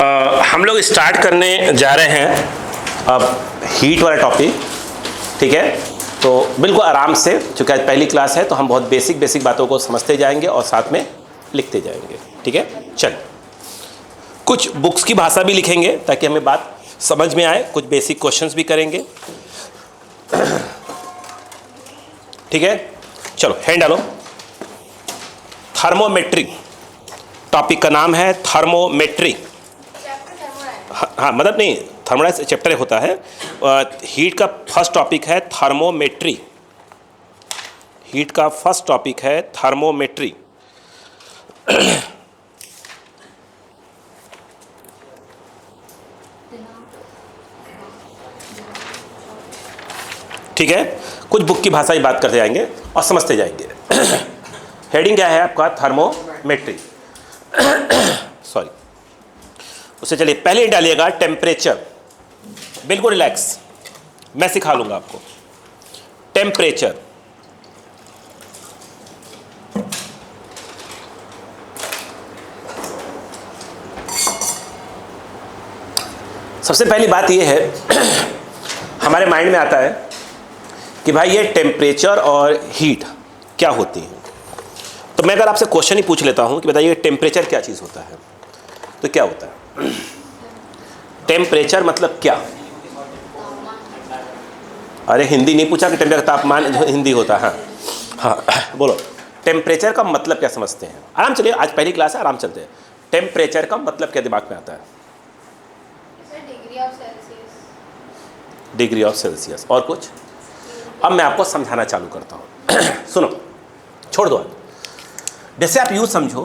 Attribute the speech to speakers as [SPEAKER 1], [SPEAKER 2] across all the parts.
[SPEAKER 1] हम लोग स्टार्ट करने जा रहे हैं अब हीट वाला टॉपिक। ठीक है, तो बिल्कुल आराम से, चूँकि आज पहली क्लास है तो हम बहुत बेसिक बातों को समझते जाएंगे और साथ में लिखते जाएंगे। ठीक है, चल कुछ बुक्स की भाषा भी लिखेंगे ताकि हमें बात समझ में आए, कुछ बेसिक क्वेश्चंस भी करेंगे। ठीक है, चलो हैंड डालो। थर्मोमेट्री टॉपिक का नाम है, थर्मोमेट्री। हाँ मतलब नहीं, थर्मोडाइनमिक्स चैप्टर होता है। हीट का फर्स्ट टॉपिक है थर्मोमेट्री। हीट का फर्स्ट टॉपिक है थर्मोमेट्री। ठीक है, कुछ बुक की भाषा की बात करते जाएंगे और समझते जाएंगे। हेडिंग क्या है आपका? थर्मोमेट्री। सॉरी, उससे चलिए पहले डालिएगा टेम्परेचर। बिल्कुल रिलैक्स, मैं सिखा लूंगा आपको। टेम्परेचर, सबसे पहली बात यह है हमारे माइंड में आता है कि भाई ये टेम्परेचर और हीट क्या होती है। तो मैं अगर आपसे क्वेश्चन ही पूछ लेता हूं कि बताइए टेम्परेचर क्या चीज़ होता है, तो क्या होता है? टेम्परेचर मतलब क्या? अरे हिंदी नहीं पूछा कि टेम्परेचर तापमान हिंदी होता है। हाँ बोलो, टेम्परेचर का मतलब क्या समझते हैं? आराम चलिए, आज पहली क्लास है, आराम चलते हैं। टेम्परेचर का मतलब क्या दिमाग में आता है? Degree of Celsius. और कुछ? अब मैं आपको समझाना चालू करता हूँ। सुनो, छोड़ दो। जैसे आप यूँ समझो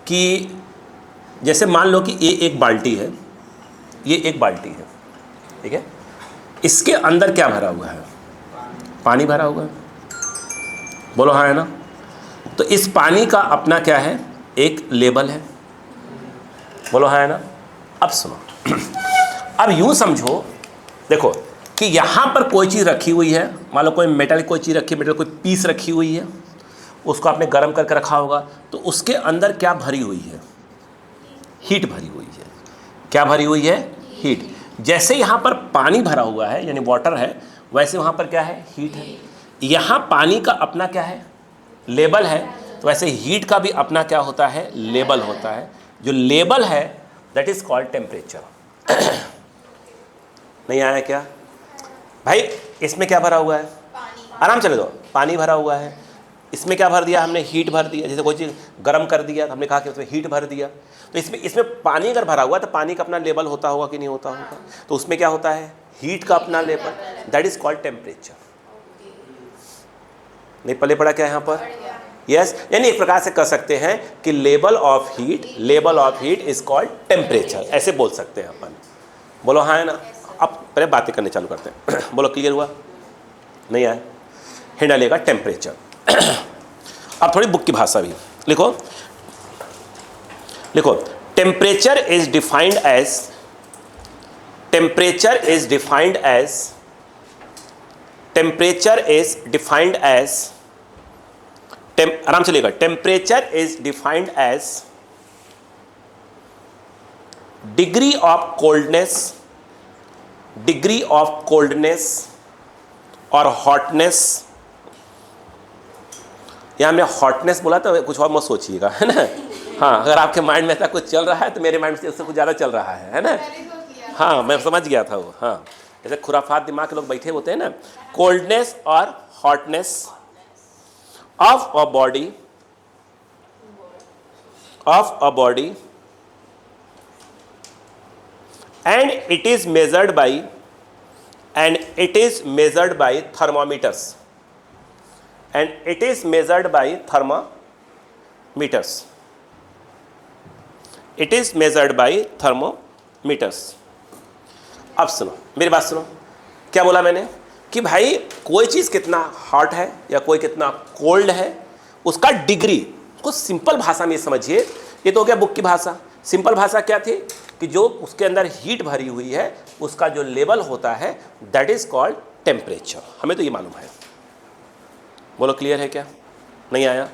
[SPEAKER 1] कि जैसे मान लो कि ये एक बाल्टी है, ये एक बाल्टी है, ठीक है, इसके अंदर क्या भरा हुआ है? पानी भरा हुआ है। बोलो हाँ है ना? तो इस पानी का अपना क्या है? एक लेबल है। बोलो हाँ है ना? अब सुनो, अब यूँ समझो, देखो कि यहाँ पर कोई चीज़ रखी हुई है, मान लो कोई मेटल, कोई चीज़ रखी है, मेटल कोई पीस रखी हुई है, उसको आपने गर्म करके रखा होगा, तो उसके अंदर क्या भरी हुई है? हीट भरी हुई है। क्या भरी हुई है? हीट। जैसे यहाँ पर पानी भरा हुआ है यानी वाटर है, वैसे वहाँ पर क्या है? हीट है। यहाँ पानी का अपना क्या है? लेबल है। तो वैसे हीट का भी अपना क्या होता है? लेबल होता है। जो लेबल है दैट इज कॉल्ड टेम्परेचर। नहीं आया क्या भाई? इसमें क्या भरा हुआ है? आराम चले दो। पानी भरा हुआ है, इसमें क्या भर दिया हमने? हीट भर दिया। जैसे कोई चीज़ गर्म कर दिया तो हमने कहा कि उसमें हीट भर दिया। तो इसमें पानी अगर भरा हुआ तो पानी का अपना लेवल होता होगा कि नहीं होता होगा? तो उसमें क्या होता है? हीट का अपना level, that is called temperature. नहीं पले पड़ा क्या यहाँ पर? यस, यानी एक प्रकार से कह सकते हैं कि level of heat is called temperature, ऐसे बोल सकते हैं अपन। बोलो हाँ है ना? अब पहले बातें करने चालू करते हैं। बोलो क्लियर हुआ? नहीं आया? हिंट डालिएगा टेम्परेचर। अब थोड़ी बुक की भाषा भी लिखो। लिखो, temperature is defined as, temperature is defined as, temperature is defined as, आराम से लेगा, temperature is defined as degree of coldness, degree of coldness और हॉटनेस। यहाँ हमने हॉटनेस बोला तो कुछ और मत सोचिएगा, है ना? हाँ, अगर आपके माइंड में ऐसा कुछ चल रहा है तो मेरे माइंड से उससे कुछ ज़्यादा चल रहा है ना? हाँ, मैं समझ गया था वो। हाँ, जैसे खुराफात दिमाग के लोग बैठे होते हैं ना। कोल्डनेस और hotness of a body, of a body, and it is measured by thermometers, and it is measured by thermometers, it is measured by thermometers। अब सुनो मेरी बात, सुनो क्या बोला मैंने कि भाई कोई चीज़ कितना हॉट है या कोई कितना कोल्ड है, उसका डिग्री, उसको सिंपल भाषा में समझिए। ये तो हो गया बुक की भाषा। सिंपल भाषा क्या थी कि जो उसके अंदर हीट भरी हुई है उसका जो लेवल होता है दैट इज कॉल्ड टेम्परेचर। हमें तो ये मालूम है। बोलो क्लियर है क्या? नहीं आया?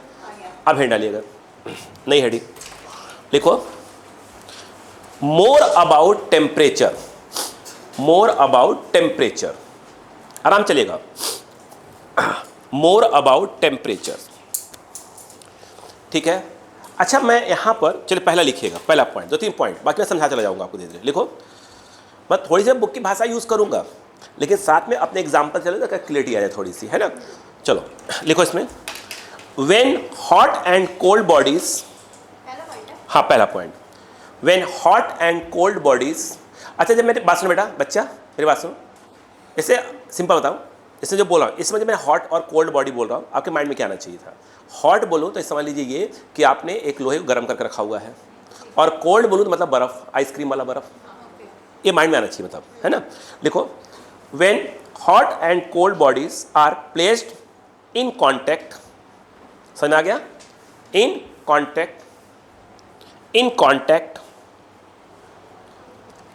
[SPEAKER 1] अब हेड डालिएगा। नहीं हेडी लिखो, more about temperature, more about temperature, आराम चलेगा। मोर अबाउट टेम्परेचर, ठीक है। अच्छा मैं यहाँ पर चलिए पहला लिखिएगा, पहला पॉइंट, 2-3 पॉइंट, बाकी मैं समझा चला जाऊँगा आपको धीरे धीरे। लिखो, मैं थोड़ी सी बुक की भाषा यूज़ करूँगा, लेकिन साथ में अपने एग्जाम्पल चले तो क्लियरिटी आ जाए थोड़ी सी, है ना। चलो लिखो इसमें, when hot and cold bodies, हाँ पहला point, when hot and cold bodies. अच्छा जब मेरी बात सुनो बेटा, बच्चा मेरी बात सुनो, इसे सिंपल बताऊँ, इसमें जो बोल रहा हूँ, इसमें जब मैं हॉट और कोल्ड बॉडी बोल रहा हूँ, आपके माइंड में क्या आना चाहिए था? हॉट बोलो तो समझ लीजिए ये कि आपने एक लोहे को गर्म करके रखा हुआ है, और कोल्ड बोलो तो मतलब बर्फ़, आइसक्रीम वाला बर्फ़, ये माइंड में आना चाहिए, मतलब, है ना। लिखो, when hot and cold bodies are placed in contact, समझ में आ गया? In contact, in contact,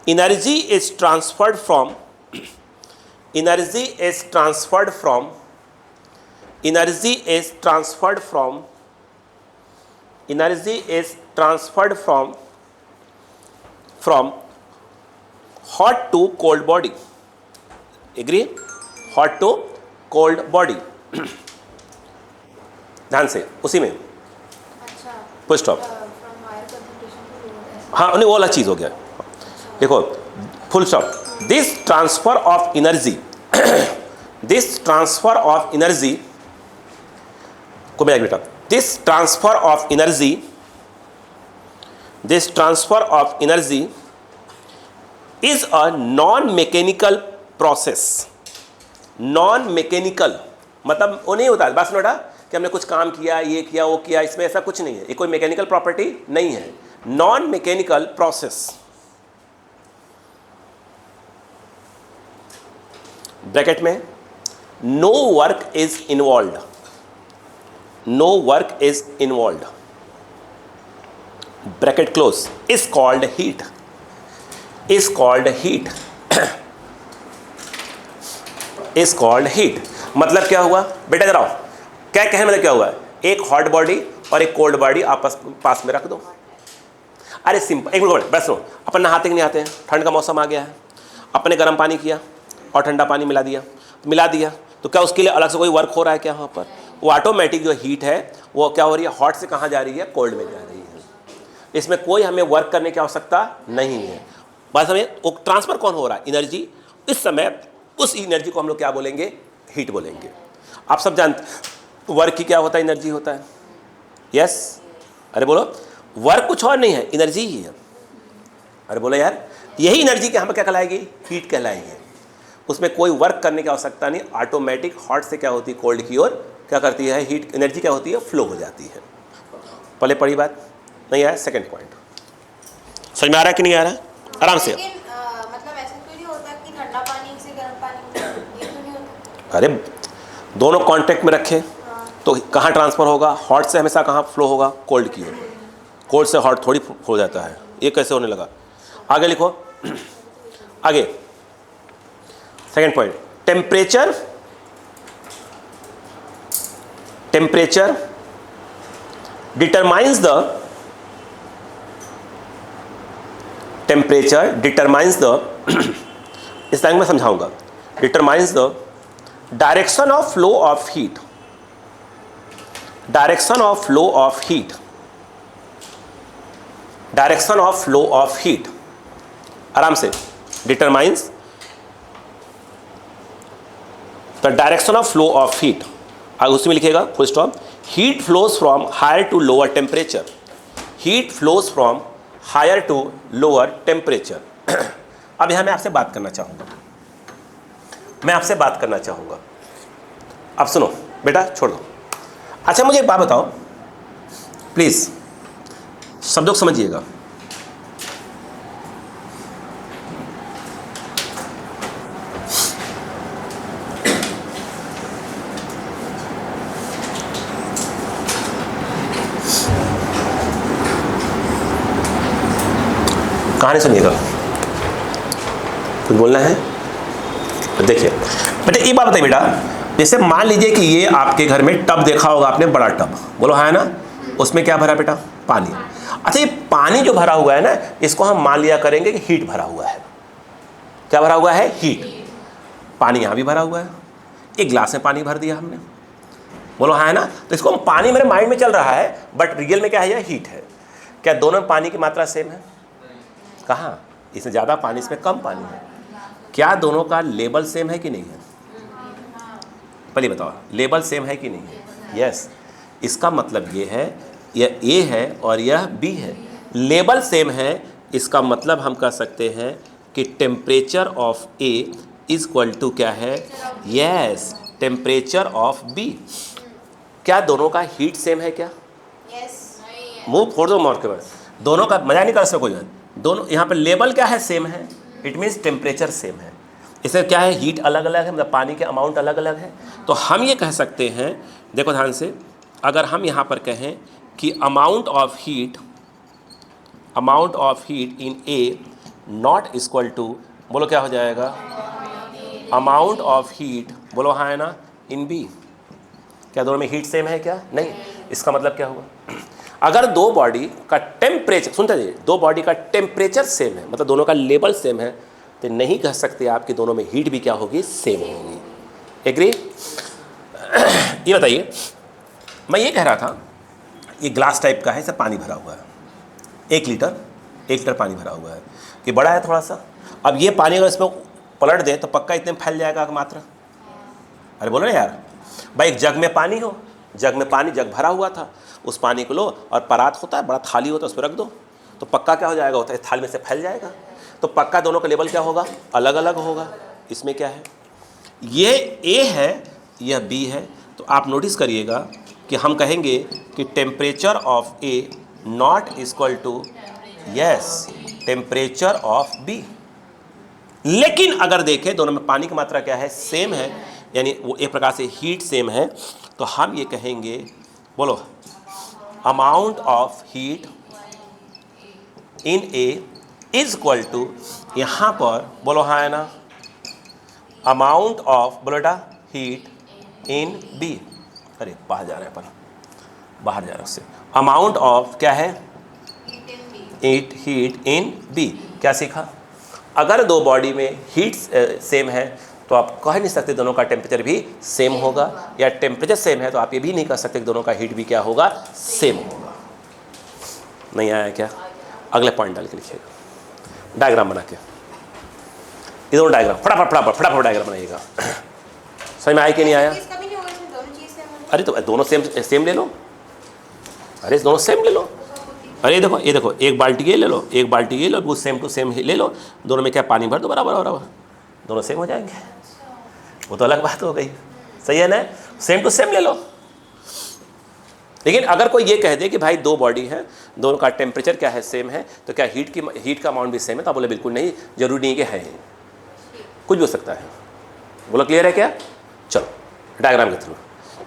[SPEAKER 1] energy is transferred from, energy is transferred from, energy is transferred from, energy is transferred from hot to cold body, agree? hot to cold body, ध्यान से उसी में full stop, हाँ नहीं वो वाला चीज़ हो गया। देखो full stop, this transfer of energy, this transfer of energy को मिला बेटा, this transfer of energy, this transfer of energy is a non mechanical process. Non mechanical मतलब वो नहीं होता है, बात सुनो बेटा, कि हमने कुछ काम किया, ये किया, वो किया, इसमें ऐसा कुछ नहीं है, ये कोई मैकेनिकल प्रॉपर्टी नहीं है। नॉन मैकेनिकल प्रोसेस, ब्रैकेट में, no work is involve, no work is involve, bracket close, is called heat, is called heat, is called heat. मतलब क्या हुआ बेटा, जरा क्या कहने मतलब क्या हुआ, एक हॉट बॉडी और एक कोल्ड बॉडी आपस पास में रख दो। अरे सिंपल, एक मिनट बस सुनो, अपन नहाते कि नहीं आते हैं, ठंड का मौसम आ गया है, अपने गर्म पानी किया और ठंडा पानी मिला दिया, तो क्या उसके लिए अलग से कोई वर्क हो रहा है क्या? वहाँ पर वो ऑटोमेटिक जो हीट है वो क्या हो रही है, हॉट से कहाँ जा रही है, कोल्ड में जा रही है। इसमें कोई हमें वर्क करने की आवश्यकता नहीं है। बस हमें वो ट्रांसफ़र कौन हो रहा है, एनर्जी। इस समय उस एनर्जी को हम लोग क्या बोलेंगे, हीट बोलेंगे। आप सब जानते वर्क की क्या होता है, एनर्जी होता है। यस, अरे बोलो, वर्क कुछ और नहीं है, एनर्जी ही है। अरे बोलो यार, यही एनर्जी के हम क्या कहलाएगी, हीट कहलाएगी। उसमें कोई वर्क करने की आवश्यकता नहीं, ऑटोमेटिक हॉट से क्या होती है, कोल्ड की ओर क्या करती है, हीट एनर्जी क्या होती है, फ्लो हो जाती है। पहले पढ़ी बात नहीं आया, सेकंड पॉइंट समझ में आ रहा है कि नहीं आ रहा है? आराम से।
[SPEAKER 2] मतलब ऐसा तो नहीं होता कि ठंडा पानी से गर्म पानी, ये तो नहीं होता।
[SPEAKER 1] अरे दोनों कांटेक्ट में रखें तो कहाँ ट्रांसफ़र होगा, हॉट से हमेशा कहाँ फ्लो होगा, कोल्ड की ओर। कोल्ड से हॉट थोड़ी हो जाता है, ये कैसे होने लगा। आगे लिखो, आगे second point, temperature, temperature determines the, temperature determines the, इस लाइन में समझाऊंगा, determines the direction of flow of heat, direction of flow of heat, direction of flow of heat. आराम से, determines the direction of flow of heat. आगे उसी में लिखेगा full stop, heat flows from higher to lower temperature, heat flows from higher to lower temperature. अब यहां मैं आपसे बात करना चाहूंगा, मैं आपसे बात करना चाहूंगा। अब सुनो बेटा, छोड़ दो। अच्छा मुझे एक बात बताओ प्लीज, सब लोग समझिएगा। कहानी सुनिएगा, कुछ बोलना है तो देखिए बेटा। एक बात बताइए बेटा, जैसे मान लीजिए कि ये आपके घर में टब देखा होगा आपने, बड़ा टब, बोलो हाँ है ना, उसमें क्या भरा बेटा, पानी। अच्छा, ये पानी जो भरा हुआ है ना, इसको हम मान लिया करेंगे कि हीट भरा हुआ है। क्या भरा हुआ है? हीट। पानी यहाँ भी भरा हुआ है, एक गिलास में पानी भर दिया हमने, बोलो हाँ है ना। तो इसको हम पानी मेरे माइंड में चल रहा है, बट रियल में क्या है? यह हीट है। क्या दोनों में पानी की मात्रा सेम है? कहाँ? इसमें ज़्यादा पानी, इसमें कम पानी है। क्या दोनों का लेवल सेम है कि नहीं है? पहले बताओ, लेवल सेम है कि नहीं है? यस। इसका मतलब ये है, यह ए है और यह बी है, लेवल सेम है। इसका मतलब हम कह सकते हैं कि temperature of A is equal to क्या है? Yes, temperature of B. क्या दोनों का हीट सेम है? क्या मुंह फोड़ दो मोर के बाद, दोनों का मजा नहीं कर सकोगे। दोनों यहाँ पे लेवल क्या है? सेम है। इट मीन्स टेम्परेचर सेम है। इससे क्या है? हीट अलग अलग है, मतलब पानी के अमाउंट अलग अलग है। तो हम ये कह सकते हैं, देखो ध्यान से, अगर हम यहाँ पर कहें कि amount of heat in A not equal to, बोलो क्या हो जाएगा? अमाउंट ऑफ हीट, बोलो हाँ है ना, इन बी। क्या दोनों में हीट सेम है? क्या नहीं। इसका मतलब क्या हुआ? अगर दो बॉडी का टेम्परेचर, सुनते जाइए, दो बॉडी का टेम्परेचर सेम है, मतलब दोनों का लेवल सेम है, तो नहीं कह सकते आप कि दोनों में हीट भी क्या होगी? सेम होगी। एग्री? ये बताइए, मैं ये कह रहा था, ये ग्लास टाइप का है, इससे पानी भरा हुआ है, 1 लीटर पानी भरा हुआ है, कि बड़ा है थोड़ा सा। अब ये पानी अगर इसमें पलट दें तो पक्का इतने में फैल जाएगा मात्रा। अरे बोलो ना यार, भाई एक जग में पानी हो, जग भरा हुआ था, उस पानी को लो और परात होता है, बड़ा थाली होता है, उस पर रख दो, तो पक्का क्या हो जाएगा? होता है थाली में से फैल जाएगा। तो पक्का दोनों का लेवल क्या होगा? अलग अलग होगा। इसमें क्या है? ये ए है, यह बी है। तो आप नोटिस करिएगा कि हम कहेंगे कि temperature of A not equal to, yes, temperature of B. लेकिन अगर देखें दोनों में पानी की मात्रा क्या है? सेम है, यानी वो एक प्रकार से हीट सेम है, तो हम ये कहेंगे, बोलो, amount of heat in A is equal to, यहाँ पर बोलो हाँ है ना, अमाउंट ऑफ, बोलो बेटा, हीट इन बी। अरे बाहर जा रहा है, पर बाहर जा रहा है उससे। अमाउंट ऑफ क्या है? Heat in B. क्या सीखा? अगर दो बॉडी में हीट सेम है तो आप कह नहीं सकते दोनों का टेम्परेचर भी सेम होगा, या टेम्परेचर सेम है तो आप ये भी नहीं कह सकते कि दोनों का हीट भी क्या होगा? सेम होगा। नहीं आया क्या? अगले पॉइंट डाल के लिखिएगा, डायग्राम बना के। ये दोनों डायग्राम फटाफट डायग्राम बनाइएगा। समझ में आया कि नहीं आया? अरे तो दोनों सेम ले लो। अरे दोनों सेम ले लो। अरे ये देखो, एक बाल्टी ये ले लो, एक बाल्टी ये लो, वो सेम टू सेम ले लो, दोनों में क्या पानी भर दो, बराबर, दोनों सेम हो जाएंगे। वो तो अलग बात हो गई, सही है ना? सेम टू सेम ले लो। लेकिन अगर कोई ये कह दे कि भाई दो बॉडी है, दोनों का टेम्परेचर क्या है? सेम है, तो क्या हीट का अमाउंट भी सेम है? तो आप बोले बिल्कुल नहीं, जरूरी नहीं कि है, कुछ भी हो सकता है। बोलो क्लियर है क्या? चलो डायग्राम के थ्रू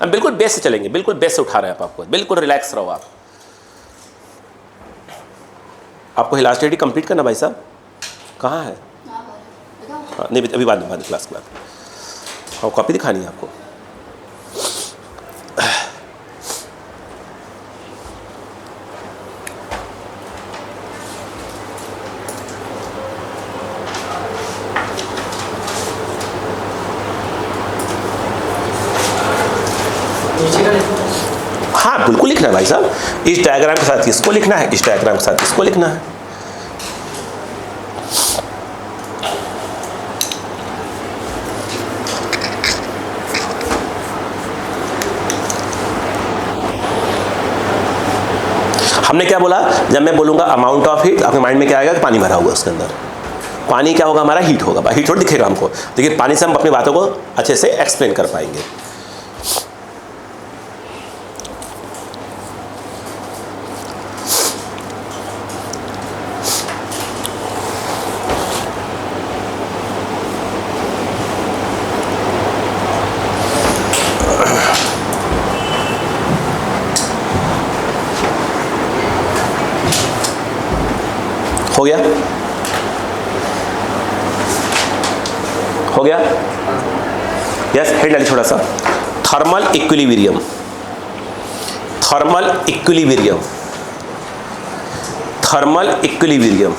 [SPEAKER 1] हम बिल्कुल बेस से चलेंगे, बिल्कुल बेस से उठा रहे हैं आपको, बिल्कुल रिलैक्स रहो आप। आपको इलास्टिसिटी कंप्लीट करना भाई साहब, कहाँ है? हाँ नहीं, अभी बाद में क्लास के बाद। हाँ कॉपी दिखानी है आपको। हाँ बिल्कुल लिखना है भाई साहब, इस डायग्राम के साथ इसको लिखना है, इस डायग्राम के साथ इसको लिखना है। हमने क्या बोला? जब मैं बोलूँगा अमाउंट ऑफ हीट, आपके माइंड में क्या आएगा? पानी भरा हुआ उसके अंदर। पानी क्या होगा हमारा? हीट होगा। हीट थोड़ा दिखेगा हमको, लेकिन पानी से हम अपनी बातों को अच्छे से एक्सप्लेन कर पाएंगे। हो गया? हो गया? यस, हेड डालिए थोड़ा सा। Thermal equilibrium. Thermal equilibrium thermal equilibrium.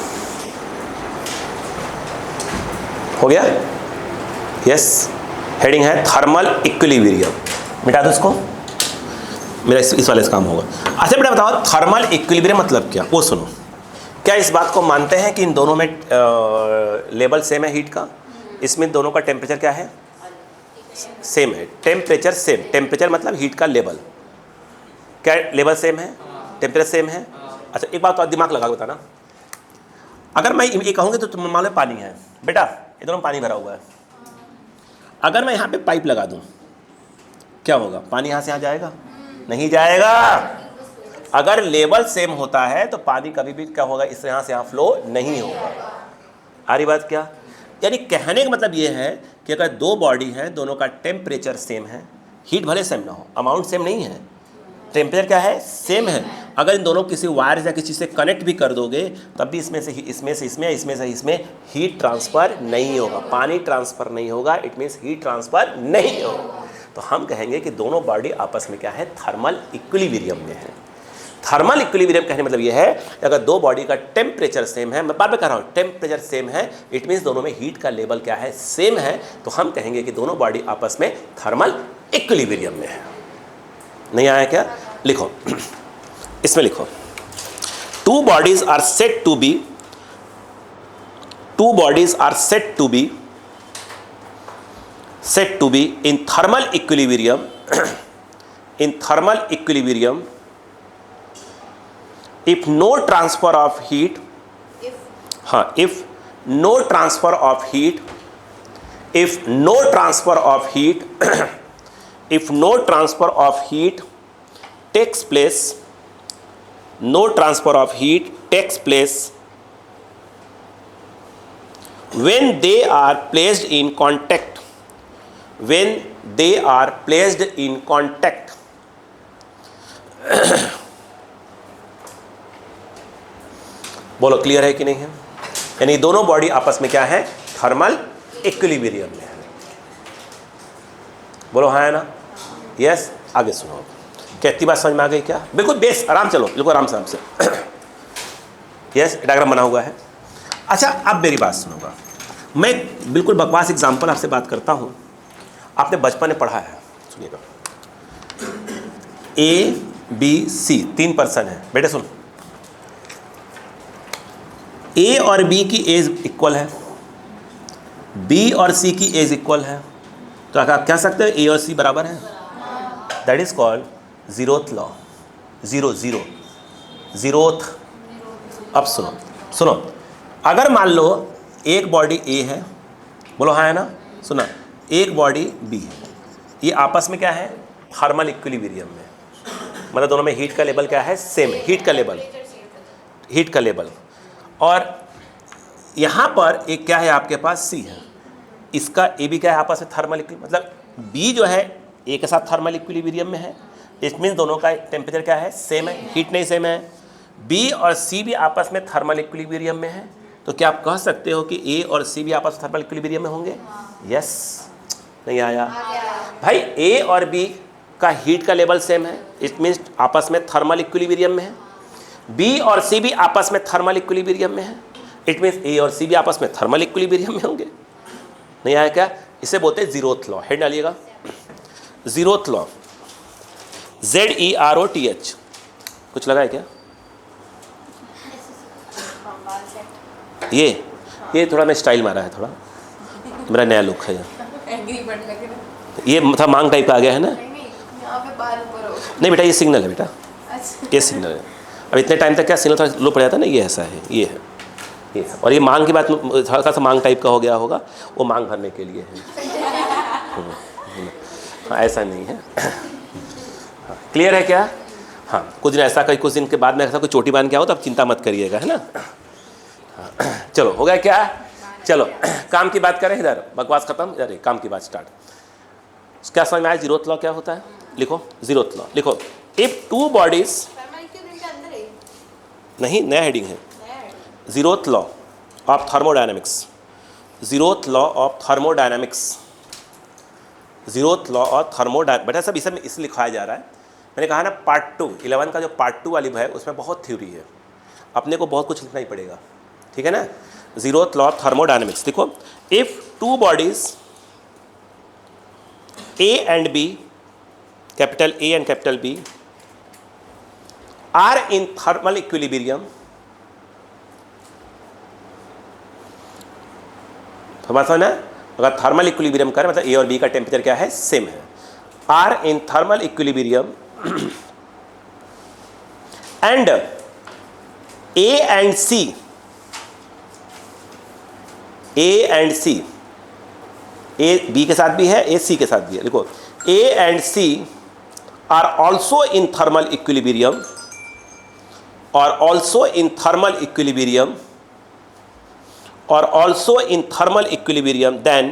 [SPEAKER 1] हो गया? यस, हेडिंग है थर्मल इक्विलिब्रियम। मिटा दो इसको, मेरा इस वाले से काम होगा। अच्छा बेटा बताओ, थर्मल इक्विलिब्रियम मतलब क्या, वो सुनो। क्या इस बात को मानते हैं कि इन दोनों में लेवल सेम है हीट का? इसमें दोनों का टेम्परेचर क्या है? सेम है। टेम्परेचर सेम, टेम्परेचर मतलब हीट का लेवल। क्या लेवल सेम है? टेम्परेचर सेम है। अच्छा एक बात तो दिमाग लगा के बताना, अगर मैं ये कहूँगी तो तुम मान लो पानी है बेटा, ये दोनों पानी भरा हुआ है, अगर मैं यहाँ पे पाइप लगा दूँ क्या होगा? पानी यहाँ से यहाँ जाएगा? नहीं जाएगा। अगर लेवल सेम होता है तो पानी कभी भी क्या होगा, इस यहाँ से यहाँ फ्लो नहीं होगा। आ रही बात क्या? यानी कहने का मतलब ये है कि अगर दो बॉडी हैं, दोनों का टेम्परेचर सेम है, हीट भले सेम ना हो, अमाउंट सेम नहीं है, टेम्परेचर क्या है? सेम है। अगर इन दोनों किसी वायर या किसी से कनेक्ट भी कर दोगे तब भी इसमें से इसमें हीट ट्रांसफ़र नहीं होगा, पानी ट्रांसफ़र नहीं होगा। इट मीन्स हीट ट्रांसफ़र नहीं होगा। तो हम कहेंगे कि दोनों बॉडी आपस में क्या है? थर्मल इक्विलिब्रियम में है। थर्मल इक्विलिब्रियम कहने मतलब यह है कि अगर दो बॉडी का टेम्परेचर सेम है, मैं बार बार कह रहा हूँ टेम्परेचर सेम है, इट मीन्स दोनों में हीट का लेवल क्या है? सेम है। तो हम कहेंगे कि दोनों बॉडी आपस में थर्मल इक्विलिब्रियम में है। नहीं आया क्या? लिखो, इसमें लिखो, two bodies are set to be in thermal equilibrium if no transfer of heat takes place when they are placed in contact बोलो क्लियर है कि नहीं है? यानी दोनों बॉडी आपस में क्या है? थर्मल इक्विलिब्रियम में है। बोलो हाँ है ना? यस। आगे सुनो, कहती बात समझ में आ गई क्या? बिल्कुल बेस, आराम चलो, बिल्कुल आराम से यस, डायग्राम बना हुआ है। अच्छा अब मेरी बात सुनोगा, मैं बिल्कुल बकवास एग्जाम्पल आपसे बात करता हूँ, आपने बचपन में पढ़ा है, सुनिएगा। ABC 3 पर्सन है बेटे, सुन। A और B की एज इक्वल है, B और C की एज इक्वल है, तो आप कह सकते हैं A और C बराबर है। That is called zeroth law. Zeroth. अब सुनो, अगर मान लो एक बॉडी A है, बोलो हाँ है ना? सुना, एक बॉडी B है, ये आपस में क्या है? थर्मल इक्विलिब्रियम में, मतलब दोनों में हीट का लेवल क्या है? सेम है, हीट का लेवल। और यहाँ पर एक क्या है आपके पास? C है, इसका A भी क्या है? आपस में थर्मल इक्विलिब्रियम, मतलब B जो है A के साथ थर्मल इक्विलिब्रियम में है। इट मीन्स दोनों का टेम्परेचर क्या है? सेम है, हीट नहीं सेम है। B और C भी आपस में थर्मल इक्विलिब्रियम में है। तो क्या आप कह सकते हो कि A और C भी आपस में थर्मल इक्विलिब्रियम में होंगे? यस। नहीं आया भाई? A और B का हीट का लेवल सेम है, इट मीन्स आपस में थर्मल इक्विलिब्रियम में है। B और C भी आपस में थर्मल इक्विलिब्रियम में है, इट मीन्स A और C भी आपस में थर्मल इक्विलिब्रियम में होंगे। नहीं आया क्या? इसे बोलते हैं जीरोथ लॉ। हेड डालिएगा, जीरोथ लॉ, ZEROTH। कुछ लगा है क्या? ये थोड़ा मैं स्टाइल मारा है, थोड़ा मेरा नया लुक है ये मतलब मांग टाइप का आ गया है ना? नहीं बेटा, ये सिग्नल है बेटा, ये सिग्नल है। अब इतने टाइम तक क्या सिग्नल थोड़ा लो पड़ जाता है ना, ये ऐसा है, ये है। और ये मांग की बात थोड़ा सा मांग टाइप का हो गया होगा, वो मांग भरने के लिए है। हाँ, ऐसा नहीं है। क्लियर है क्या? हाँ, कुछ दिन ऐसा, कुछ दिन के बाद में ऐसा कोई चोटी बांध के आओ तो आप चिंता मत करिएगा, है ना? चलो हो गया क्या? चलो काम की बात करें, इधर बकवास खत्म, इधर काम की बात स्टार्ट। क्या समझ में आया? जीरोथ लॉ क्या होता है? लिखो जीरोथ लॉ, लिखो। इफ टू बॉडीज, नहीं नया हेडिंग है, zeroth law of thermodynamics. Zeroth law of thermodynamics, zeroth law of thermodynamics. बेटा सब इसमें इसलिए लिखाया जा रहा है, मैंने कहा ना पार्ट 2 11 का जो पार्ट 2 वाली है उसमें बहुत थ्योरी है। अपने को बहुत कुछ लिखना ही पड़ेगा, ठीक है ना। जीरोथ लॉ ऑफ थर्मोडायनेमिक्स देखो, if two bodies A and B, capital A and capital B are in thermal equilibrium, तो बात समझना, अगर थर्मल इक्विलिब्रियम करें मतलब ए और बी का टेम्परेचर क्या है, सेम है, are in thermal equilibrium and A and C, A and C, A B के साथ भी है, ए सी के साथ भी है, देखो A and C are also in thermal equilibrium, और also in thermal equilibrium, or also in thermal equilibrium, then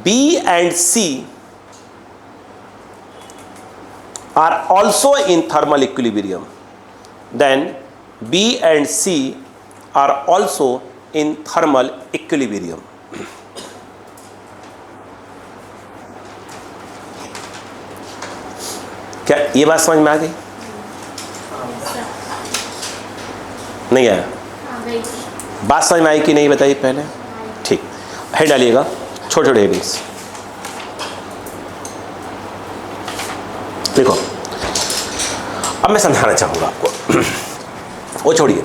[SPEAKER 1] B and C are also in thermal equilibrium, then B and C are also in thermal equilibrium. क्या ये बात समझ में आ गई? नहीं आया? बात समझ में आई कि नहीं बताइए पहले। ठीक, हेड डालिएगा, छोटे छोटे हेडिंग्स। देखो अब मैं समझाना चाहूँगा आपको, वो छोड़िए,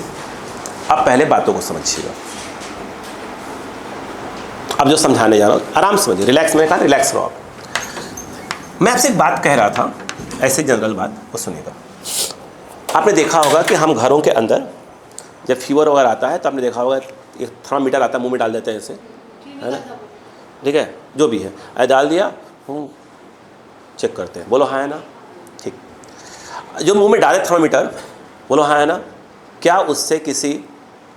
[SPEAKER 1] अब पहले बातों को समझिएगा। अब जो समझाने जा रहा हूँ आराम से समझिए, रिलैक्स, मैंने कहा रिलैक्स रहो आप। मैं आपसे एक बात कह रहा था, ऐसे जनरल बात, वो सुनिएगा। आपने देखा होगा कि हम घरों के अंदर जब फीवर वगैरह आता है तो आपने देखा होगा एक थर्मामीटर आता है, मुंह में डाल देते हैं ऐसे, है ना, ठीक है, जो भी है ऐसे डाल दिया, चेक करते हैं, बोलो हाँ है ना। ठीक, जो मुंह में डाले थर्मामीटर, बोलो हाँ है ना, क्या उससे किसी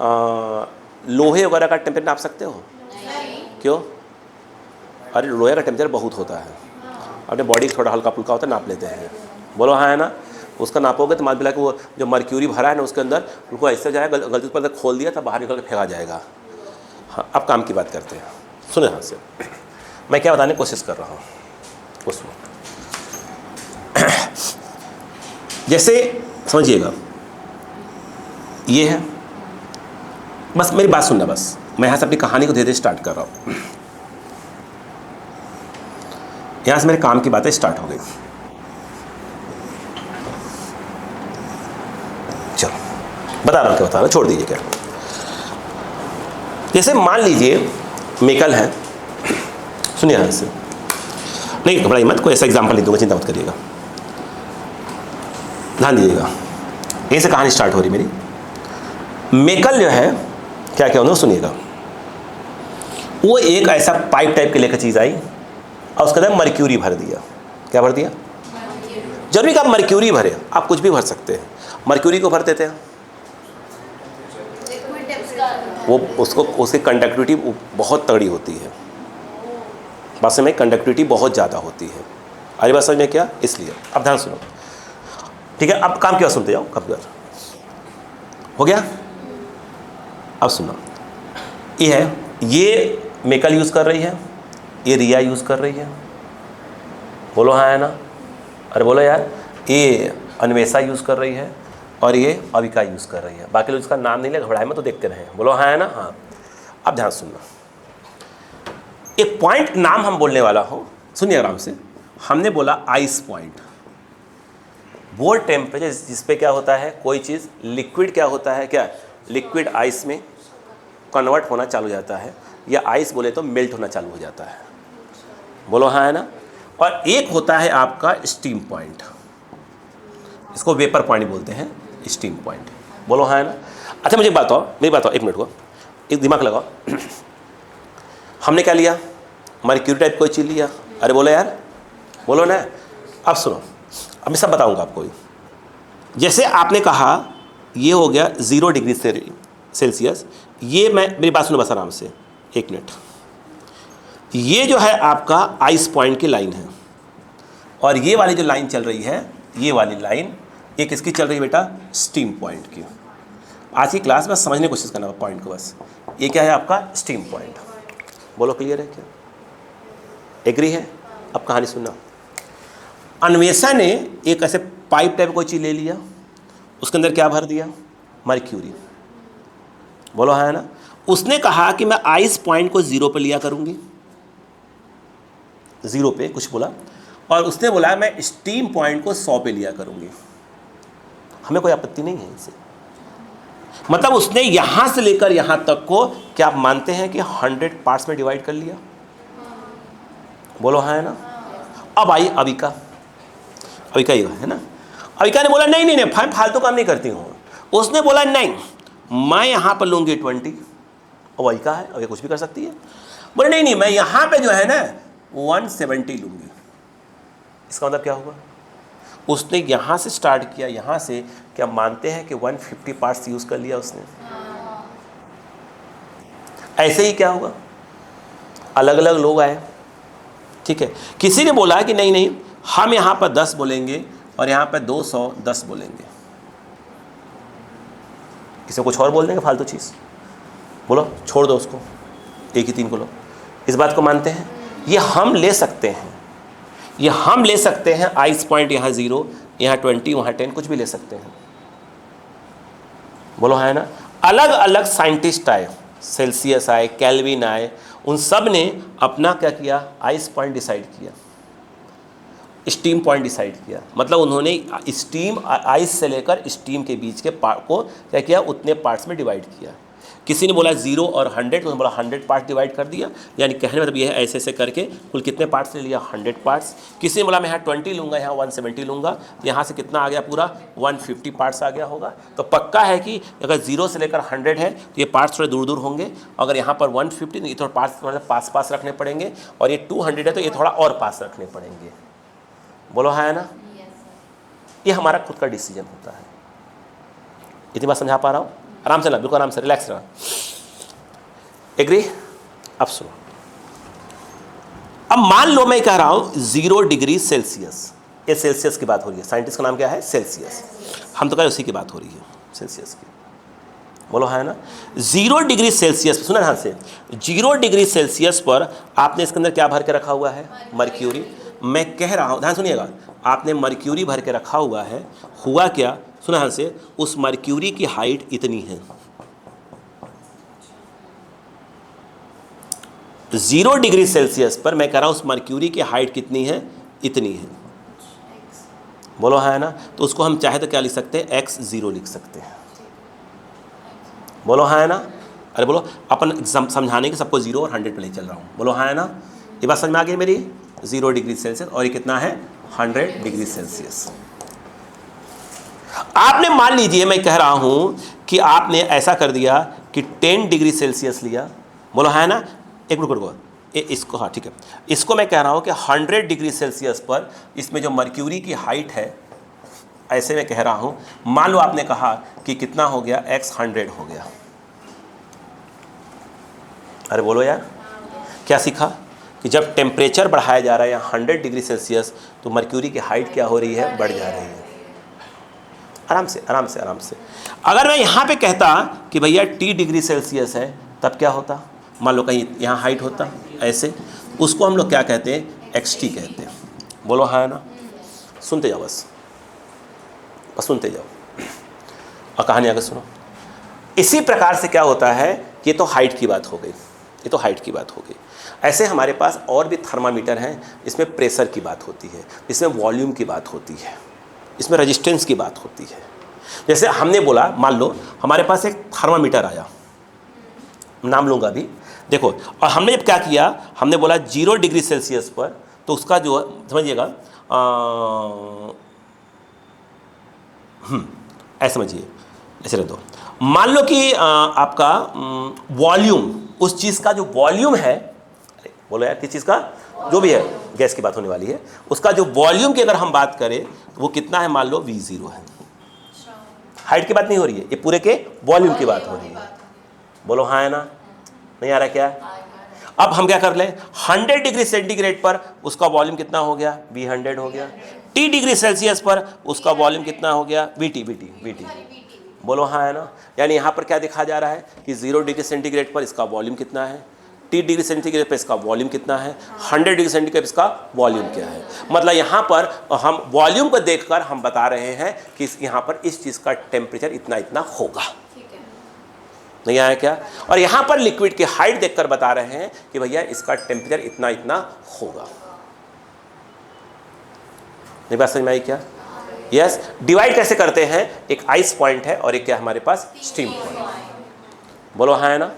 [SPEAKER 1] लोहे वगैरह का टेम्परेचर नाप सकते हो? नहीं। क्यों? अरे लोहे का टेम्परेचर बहुत होता है, अपने बॉडी थोड़ा हल्का फुल्का होता है, नाप लेते हैं, बोलो हाँ है ना। उसका नापोगे तो मान बिला कि वो जो मर्क्यूरी भरा है ना उसके अंदर, उनको ऐसे जाएगा, गलती पर खोल दिया तो बाहर निकल के फेंका जाएगा। हाँ, अब काम की बात करते हैं, सुने हाँ से, मैं क्या बताने की कोशिश कर रहा हूँ उसमें। जैसे समझिएगा, ये है, बस मेरी बात सुनना, बस मैं यहाँ से अपनी कहानी को धीरे धीरे स्टार्ट कर रहा हूँ। यहाँ से मेरे काम की बातें स्टार्ट हो गई। चलो बता रहा हूँ, क्या बता रहा हूँ, छोड़ दीजिए। क्या जैसे मान लीजिए मेकल है, सुनिए यहाँ से, नहीं घबराइए मत, कोई ऐसा एग्जाम्पल नहीं दूंगा, चिंता मत करिएगा, ध्यान दीजिएगा। यहीं से कहानी स्टार्ट हो रही मेरी। मेकल जो है क्या क्या उन्होंने, सुनिएगा, वो एक ऐसा पाइप टाइप के लेकर चीज़ आई और उसके अंदर मर्क्यूरी भर दिया। क्या भर दिया? जरूरी कि आप मर्क्यूरी भरे, आप कुछ भी भर सकते हैं। मर्क्यूरी को भर देते हैं, वो उसको उसकी कंडक्टिविटी बहुत तगड़ी होती है, बस में कंडक्टिविटी बहुत ज़्यादा होती है। अरे बात समझ में क्या? इसलिए अब ध्यान सुनो, ठीक है। अब काम क्या सुनते जाओ, कब कर हो गया। अब सुनो, ये है, ये मेकल यूज़ कर रही है, ये रिया यूज़ कर रही है, बोलो हाँ है ना। अरे बोलो यार, ये अन्वेषा यूज़ कर रही है और ये अविका यूज़ कर रही है। बाकी लोग इसका नाम नहीं ले, घबराए में तो देखते रहे, बोलो हाँ है ना। हाँ, अब ध्यान सुनना, एक पॉइंट नाम हम बोलने वाला हो, सुनिए आराम से। हमने बोला आइस पॉइंट, वो टेम्परेचर जिस पे क्या होता है, कोई चीज़ लिक्विड क्या होता है, क्या लिक्विड आइस में कन्वर्ट होना चालू हो जाता है, या आइस बोले तो मेल्ट होना चालू हो जाता है, बोलो हाँ है ना। और एक होता है आपका स्टीम पॉइंट, इसको वेपर पॉइंट बोलते हैं, स्टीम पॉइंट, बोलो हाँ है ना। अच्छा मुझे बात बताओ, मेरी बात बताओ, एक मिनट को, एक दिमाग लगाओ। हमने क्या लिया? मर्क्यूरी टाइप कोई चीज़ लिया। अरे बोलो यार, बोलो ना। अब सुनो, अब मैं सब बताऊंगा आपको। जैसे आपने कहा ये हो गया 0 डिग्री सेल्सियस, ये मैं, मेरी बात सुनो बस आराम से, एक मिनट। ये जो है आपका आइस पॉइंट की लाइन है, और ये वाली जो लाइन चल रही है, ये वाली लाइन, ये किसकी चल रही है बेटा? स्टीम पॉइंट की। आज की क्लास में समझने की कोशिश करना पॉइंट को बस। ये क्या है आपका? Steam point. बोलो क्लियर है क्या? एग्री है? अब कहानी सुनना। अन्वेषा ने एक ऐसे पाइप टाइप कोई चीज़ ले लिया, उसके अंदर क्या भर दिया, मर्क्यूरी। बोलो है ना। उसने कहा कि मैं आइस पॉइंट को 0 पे लिया करूंगी, 0 पे कुछ बोला, और उसने बोला मैं स्टीम पॉइंट को 100 पे लिया करूंगी। हमें कोई आपत्ति नहीं है इससे। मतलब उसने यहां से लेकर यहां तक को क्या आप मानते हैं कि 100 पार्ट्स में डिवाइड कर लिया। बोलो है ना। अब आई अविका, अविका ये है ना। अविका ने बोला नहीं नहीं नहीं, फालतू काम नहीं करती हूँ। उसने बोला नहीं, मैं यहाँ पर लूँगी 20। और अविका है, अविका कुछ भी कर सकती है। बोले नहीं नहीं, मैं यहाँ पे जो है ना 170 लूँगी। इसका मतलब क्या हुआ, उसने यहाँ से स्टार्ट किया, यहाँ से क्या मानते हैं कि 150 पार्ट्स यूज़ कर लिया उसने। ऐसे ही क्या हुआ, अलग अलग लोग आए, ठीक है। किसी ने बोला कि नहीं नहीं, हम यहाँ पर 10 बोलेंगे और यहाँ पर 210 बोलेंगे। किसी कुछ और बोल देंगे फालतू चीज़, बोलो छोड़ दो उसको, एक ही 3 को लो। इस बात को मानते हैं, ये हम ले सकते हैं, ये हम ले सकते हैं। आइस पॉइंट यहाँ 0, यहाँ 20, वहाँ 10, कुछ भी ले सकते हैं। बोलो है ना। अलग अलग साइंटिस्ट आए, सेल्सियस आए, केल्विन आए, उन सब ने अपना क्या किया, आइस पॉइंट डिसाइड किया, स्टीम पॉइंट डिसाइड किया। मतलब उन्होंने स्टीम, आइस से लेकर स्टीम के बीच के पार्ट को क्या किया, उतने पार्ट्स में डिवाइड किया। किसी ने बोला 0 और 100, तो उन्होंने बोला 100 पार्ट डिवाइड कर दिया। यानी कहने मतलब ये है ऐसे ऐसे करके कुल कितने पार्ट्स ले लिया, 100 पार्ट्स। किसी ने बोला मैं यहाँ 20 लूँगा, यहाँ 170 लूँगा, यहाँ से कितना आ गया, पूरा 150 पार्ट्स आ गया होगा। तो पक्का है कि अगर 0 से लेकर 100 है तो ये पार्ट्स थोड़े दूर दूर होंगे। अगर यहाँ पर 150 तो ये थोड़ा पार्ट्स थोड़ा पास पास रखने पड़ेंगे, और ये 200 है तो ये थोड़ा और पास रखने पड़ेंगे। बोलो है ना। ये हमारा खुद का डिसीजन होता है। इतनी बात समझा पा रहा हूँ, आराम से ना, बिल्कुल आराम से, रिलैक्स रहा। एग्री। अब सुनो, अब मान लो मैं कह रहा हूँ 0 डिग्री सेल्सियस, ये सेल्सियस की बात हो रही है, साइंटिस्ट का नाम क्या है, सेल्सियस। हम तो कह रहे उसी की बात हो रही है, सेल्सियस की। बोलो है ना। 0 डिग्री सेल्सियस, सुना ध्यान से, 0 डिग्री सेल्सियस पर आपने इसके अंदर क्या भर के रखा हुआ है, मर्क्यूरी। मैं कह रहा हूँ, ध्यान सुनिएगा, आपने मर्क्यूरी भर के रखा हुआ है। हुआ क्या, सुना ध्यान से, उस मर्क्यूरी की हाइट इतनी है। 0 डिग्री सेल्सियस पर मैं कह रहा हूँ उस मर्क्यूरी की हाइट कितनी है, इतनी है। बोलो है ना। तो उसको हम चाहे तो क्या लिख सकते हैं, x0 लिख सकते हैं। बोलो है ना। अरे बोलो, अपन समझाने के सबको 0 और 100 पे ले चल रहा हूँ। बोलो है ना। ये बात समझ में आ गई मेरी। 0 डिग्री सेल्सियस और ये कितना है, 100 डिग्री सेल्सियस। आपने मान लीजिए मैं कह रहा हूं कि आपने ऐसा कर दिया कि 10 डिग्री सेल्सियस लिया। बोलो है ना। एक मिनट रुको, इसको, हाँ ठीक है, इसको मैं कह रहा हूं कि 100 डिग्री सेल्सियस पर इसमें जो मर्क्यूरी की हाइट है, ऐसे मैं कह रहा हूं, मान लो आपने कहा कि कितना हो गया, x100 हो गया। अरे बोलो यार, क्या सीखा कि जब टेम्परेचर बढ़ाया जा रहा है या 100 डिग्री सेल्सियस, तो मर्क्यूरी की हाइट क्या हो रही है, बढ़ जा रही है। आराम से आराम से आराम से। अगर मैं यहाँ पे कहता कि भैया T डिग्री सेल्सियस है, तब क्या होता, मान लो कहीं यहाँ हाइट होता ऐसे, उसको हम लोग क्या कहते हैं, XT कहते हैं। बोलो हाँ ना। सुनते जाओ, बस सुनते जाओ और कहानी आगे सुनो। इसी प्रकार से क्या होता है, ये तो हाइट की बात हो गई, ये तो हाइट की बात हो गई। ऐसे हमारे पास और भी थर्मामीटर हैं, इसमें प्रेशर की बात होती है, इसमें वॉल्यूम की बात होती है, इसमें रेजिस्टेंस की बात होती है। जैसे हमने बोला, मान लो हमारे पास एक थर्मामीटर आया, नाम लूँगा अभी, देखो, और हमने जब क्या किया, हमने बोला 0 डिग्री सेल्सियस पर, तो उसका जो समझिएगा, ऐसे समझिए, ऐसे रख दो। मान लो कि आपका वॉल्यूम, उस चीज़ का जो वॉल्यूम है, बोलो यार किस चीज़ का, जो भी है, गैस की बात होने वाली है, उसका जो वॉल्यूम की अगर हम बात करें तो वो कितना है, मान लो V0 है। हाइट की बात नहीं हो रही है, ये पूरे के वॉल्यूम की बात हो रही है। बोलो हाँ है ना। नहीं आ रहा क्या। अब हम क्या कर लें, 100 डिग्री सेंटीग्रेड पर उसका वॉल्यूम कितना हो गया, V100 हो गया। T डिग्री सेल्सियस पर उसका वॉल्यूम कितना हो गया, VT। बोलो हाँ है ना। यानी यहाँ पर क्या दिखा जा रहा है कि 0 डिग्री सेंटीग्रेड पर इसका वॉल्यूम कितना है, T डिग्री सेंटीग्रेड पे इसका वॉल्यूम कितना है, 100 डिग्री सेंटीग्रेड पे इसका वॉल्यूम क्या है। मतलब यहाँ पर हम वॉल्यूम को देखकर हम बता रहे हैं कि यहाँ पर इस चीज़ का टेम्परेचर इतना इतना होगा। नहीं आया क्या? और यहाँ पर लिक्विड की हाइट देखकर बता रहे हैं कि भैया इसका टेम्परेचर इतना इतना होगा। नहीं बात समझ में आई क्या? यस। डिवाइड कैसे करते हैं, एक आइस पॉइंट है और एक क्या हमारे पास स्टीम पॉइंट। बोलो हाँ है ना?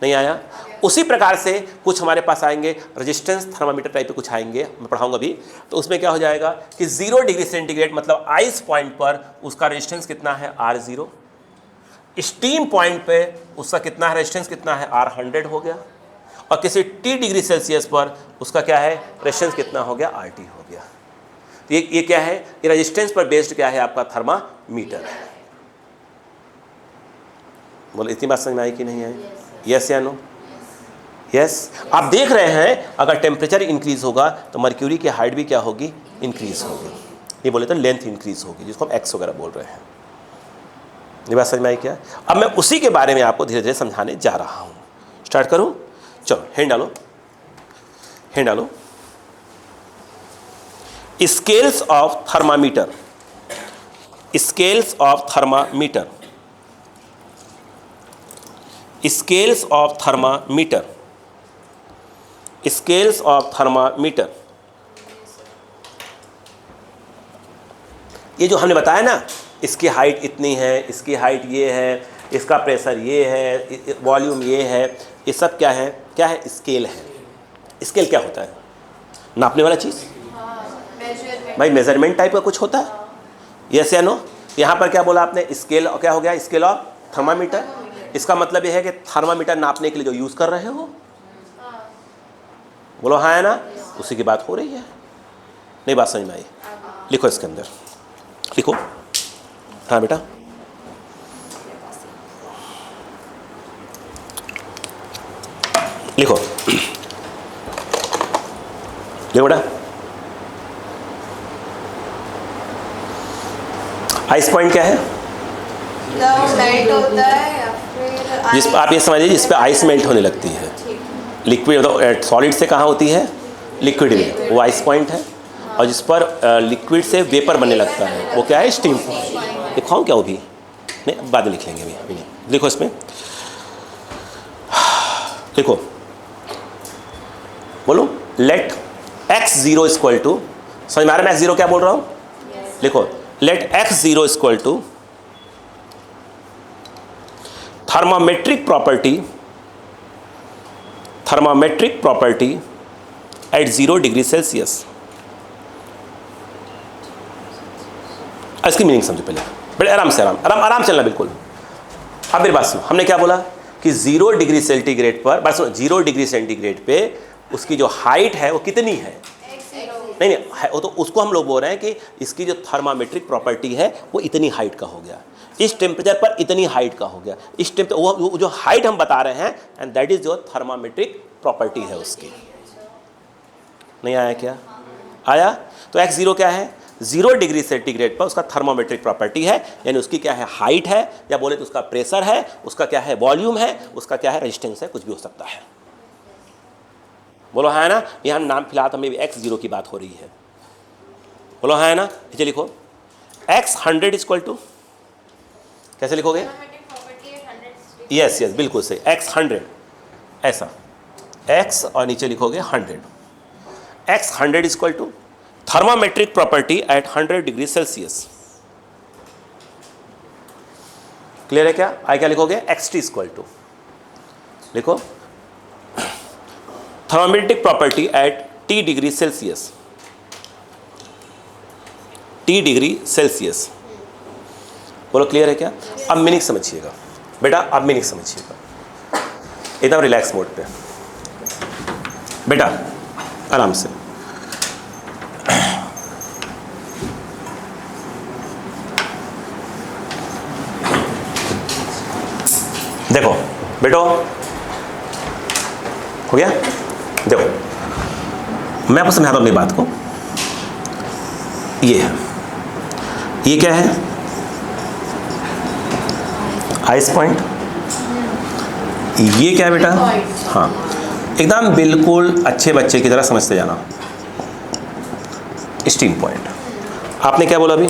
[SPEAKER 1] नहीं आया? उसी प्रकार से कुछ हमारे पास आएंगे रेजिस्टेंस थर्मामीटर टाइप पे कुछ आएंगे, मैं पढ़ाऊंगा अभी। तो उसमें क्या हो जाएगा कि 0 डिग्री सेंटीग्रेड मतलब आइस पॉइंट पर उसका रेजिस्टेंस कितना है R0, स्टीम पॉइंट पे उसका कितना है रेजिस्टेंस कितना है R100 हो गया, और किसी T डिग्री सेल्सियस पर उसका क्या है रेजिस्टेंस कितना हो गया RT हो गया। तो ये क्या है, ये रेजिस्टेंस पर बेस्ड क्या है आपका थर्मामीटर है। बोलो इतनी बात समझ में आई कि नहीं आई? यस या नो? यस। आप देख रहे हैं अगर टेम्परेचर इंक्रीज होगा तो मर्क्यूरी की हाइट भी क्या होगी, इंक्रीज होगी। ये बोले तो लेंथ इंक्रीज होगी, जिसको हम एक्स वगैरह बोल रहे हैं। ये बात समझ में आई क्या? अब मैं उसी के बारे में आपको धीरे धीरे समझाने जा रहा हूँ। स्टार्ट करूँ? चलो हैंड डालो, हैंड डालो। Scales of thermometer, scales of thermometer, scales of thermometer, scales of thermometer. ये जो हमने बताया ना, इसकी हाइट इतनी है, इसकी हाइट ये है, इसका प्रेशर ये है, वॉल्यूम ये है, ये सब क्या है, क्या है, स्केल है। स्केल क्या होता है? नापने वाला चीज़। भाई मेजरमेंट टाइप का कुछ होता है, यस या नो? यहाँ पर क्या बोला आपने, स्केल क्या हो गया, स्केल ऑफ थर्मामीटर। इसका मतलब यह है कि थर्मामीटर नापने के लिए जो यूज़ कर रहे हो, बोलो हाँ है ना? उसी की बात हो रही है। नहीं बात समझ में आई? लिखो इसके अंदर, लिखो। हाँ बेटा, लिखो, लिखो बेटा। आइस पॉइंट क्या है?
[SPEAKER 2] मेल्ट होता है या फिर
[SPEAKER 1] जिस आप ये समझिए जिस पे आइस मेल्ट होने लगती है। लिक्विड मतलब सॉलिड से कहाँ होती है, लिक्विड में, वो आइस पॉइंट है। और जिस पर लिक्विड से वेपर बनने लगता है वो क्या है, स्टीम पॉइंट। लिखाऊँ क्या वो भी? नहीं, बाद में लिख लेंगे अभी। लिखो इसमें, लिखो, बोलो लेट x0 इक्वल टू, समझ में आ रहा है मैं x0 क्या बोल रहा हूँ? लिखो let x0 equal to thermometric property, thermometric property at 0 degree Celsius. इसकी मीनिंग समझो पहले, बड़े आराम से, आराम चलना बिल्कुल। अब मेरी बात सुनो, हमने क्या बोला कि 0 डिग्री सेंटीग्रेड पर, बस 0 डिग्री सेंटीग्रेड पे उसकी जो हाइट है वो कितनी है? नहीं, वो तो उसको हम लोग बोल रहे हैं कि इसकी जो थर्मामेट्रिक प्रॉपर्टी है वो इतनी हाइट का हो गया, इस टेम्परेचर पर इतनी हाइट का हो गया, इस टेम्परेचर वो जो हाइट हम बता रहे हैं, एंड दैट इज जो थर्मामेट्रिक प्रॉपर्टी है उसकी। नहीं आया क्या? आया? तो x0 क्या है? 0 डिग्री सेंटीग्रेड पर उसका थर्मामेट्रिक प्रॉपर्टी है, यानी उसकी क्या है, हाइट है, या बोले तो उसका प्रेशर है, उसका क्या है, वॉल्यूम है, उसका क्या है, रेजिस्टेंस है, कुछ भी हो सकता है। बोलो है ना? यहाँ नाम फिलहाल हमें x0 की बात हो रही है। बोलो है ना? नीचे लिखो x100 इक्वल टू, कैसे लिखोगे? यस यस बिल्कुल सही, x100 ऐसा, x और नीचे लिखोगे 100। x100 equal to thermometric property at 100 degree Celsius. Clear है क्या? आई क्या लिखोगे? xt इक्वल टू, लिखो thermometric property at t degree Celsius, t degree Celsius. बोलो क्लियर है क्या? अब मीनिंग समझिएगा बेटा, अब मीनिंग समझिएगा एकदम रिलैक्स मोड पे बेटा, आराम से। देखो बेटो, हो गया? देखो मैं आपको समझाता हूँ अपनी बात को। ये क्या है? Ice point. ये क्या है बेटा? हाँ, एकदम बिल्कुल अच्छे बच्चे की तरह समझते जाना। स्टीम पॉइंट आपने क्या बोला अभी,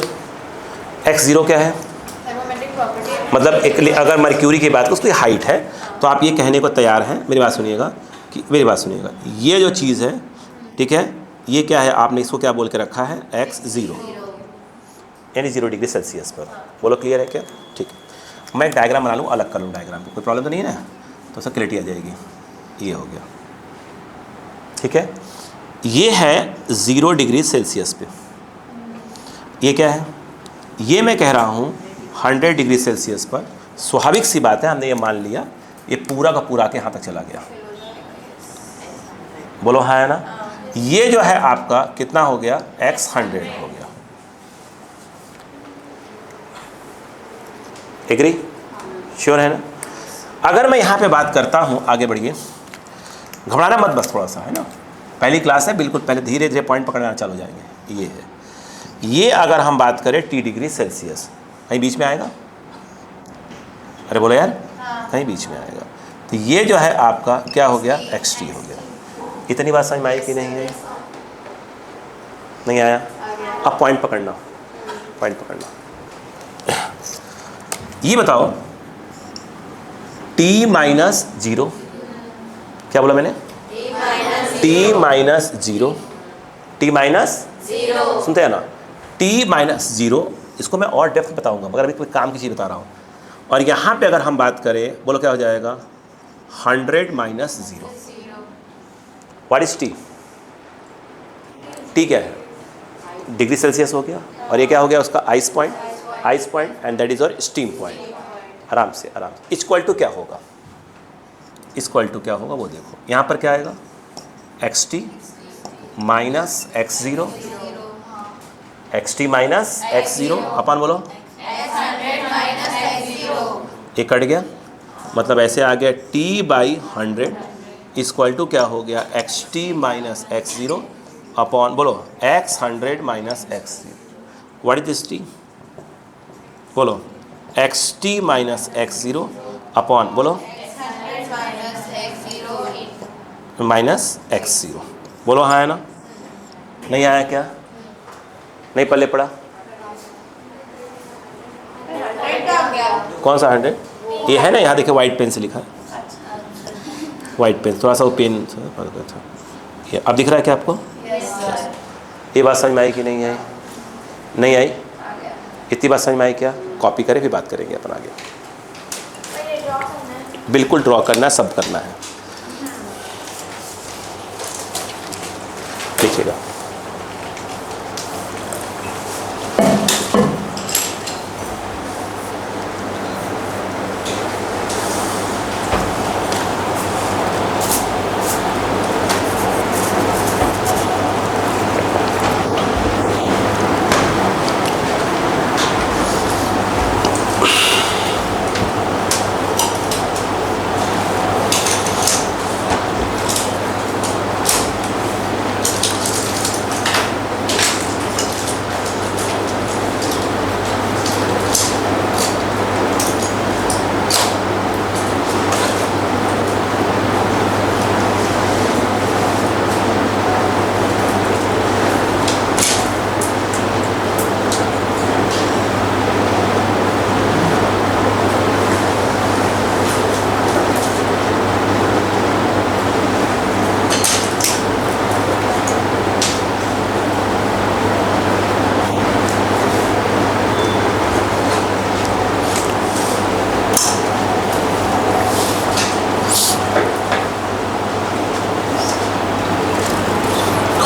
[SPEAKER 1] x0 क्या है,
[SPEAKER 2] थर्मोमेट्रिक प्रॉपर्टी है।
[SPEAKER 1] मतलब एक अगर मर्क्यूरी की बात करें उसकी हाइट है, तो आप ये कहने को तैयार हैं, मेरी बात सुनिएगा कि मेरी बात सुनिएगा, ये जो चीज़ है ठीक है, ये क्या है, आपने इसको क्या बोल के रखा है, x0 यानी 0 डिग्री सेल्सियस पर। बोलो क्लियर है क्या? ठीक है, मैं एक डायग्राम बना लूँ, अलग कर लूँ डायग्राम को, कोई प्रॉब्लम तो नहीं है ना, तो सब क्लियरिटी आ जाएगी। ये हो गया, ठीक है, ये है 0 डिग्री सेल्सियस पे, ये क्या है, ये मैं कह रहा हूँ 100 डिग्री सेल्सियस पर। स्वाभाविक सी बात है, हमने ये मान लिया ये पूरा का पूरा के यहाँ तक चला गया। बोलो हाँ है ना, ये जो है आपका कितना हो गया, x100 हो गया। एग्री, श्योर है ना? अगर मैं यहाँ पे बात करता हूँ, आगे बढ़िए, घबराना मत बस थोड़ा सा, है ना, पहली क्लास है, बिल्कुल पहले धीरे धीरे पॉइंट पकड़ना चालू हो जाएंगे। ये है, ये अगर हम बात करें T डिग्री सेल्सियस, कहीं बीच में आएगा, अरे बोलो यार, कहीं बीच में आएगा, तो ये जो है आपका क्या हो गया, xt हो गया। इतनी बात समझ में आई कि नहीं है? नहीं आया? अब पॉइंट पकड़ना, पॉइंट पकड़ना। ये बताओ t माइनस 0, क्या बोला मैंने, t माइनस 0, t माइनस 0, सुनते हैं ना, t माइनस 0, इसको मैं और डेप्थ बताऊंगा, मगर अभी कोई काम की चीज़ बता रहा हूँ। और यहाँ पे अगर हम बात करें, बोलो क्या हो जाएगा, 100 minus 0, what is t, t क्या है, डिग्री सेल्सियस हो गया, और ये क्या हो गया उसका ice point, and that is और स्टीम पॉइंट। आराम से आराम से, इक्वल टू क्या होगा, इक्वल टू क्या होगा वो देखो, यहाँ पर क्या आएगा, xt minus x0, xt minus x0 अपन बोलो, ये कट गया, मतलब ऐसे आ गया t/100 इक्वल टू क्या हो गया, xt माइनस x0 अपॉन बोलो x100 minus x0। What is this t, बोलो xt माइनस x0 अपॉन बोलो माइनस x0। बोलो हाँ है ना, नहीं आया क्या, नहीं पल्ले पड़ा, कौन सा 100, ये है ना, यहाँ देखिए वाइट पेन से लिखा है, वाइट पेन, थोड़ा सा वो पेन था, ये अब दिख रहा है क्या आपको? ये बात समझ में आई कि नहीं आई? नहीं आई? इतनी बात समझ में आई क्या? कॉपी करें फिर बात करेंगे अपन आगे। बिल्कुल ड्रॉ करना है, सब करना है, देखिएगा।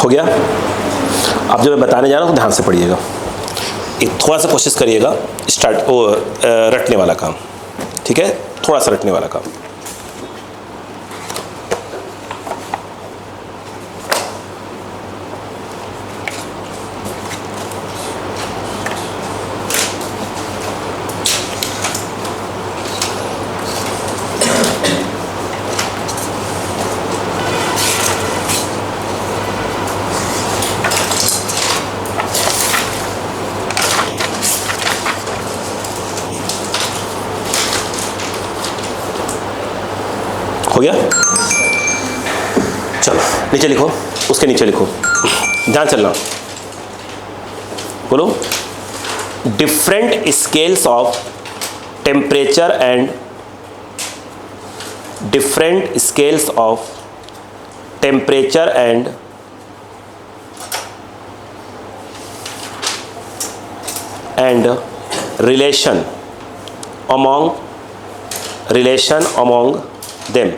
[SPEAKER 1] हो गया? अब जो मैं बताने जा रहा हूँ तो ध्यान से पढ़िएगा, एक थोड़ा सा कोशिश करिएगा, स्टार्ट वो रटने वाला काम, ठीक है, थोड़ा सा रटने वाला काम। हो गया? चलो नीचे लिखो, उसके नीचे लिखो, ध्यान चलना, बोलो different scales of temperature and different scales of temperature and relation among them,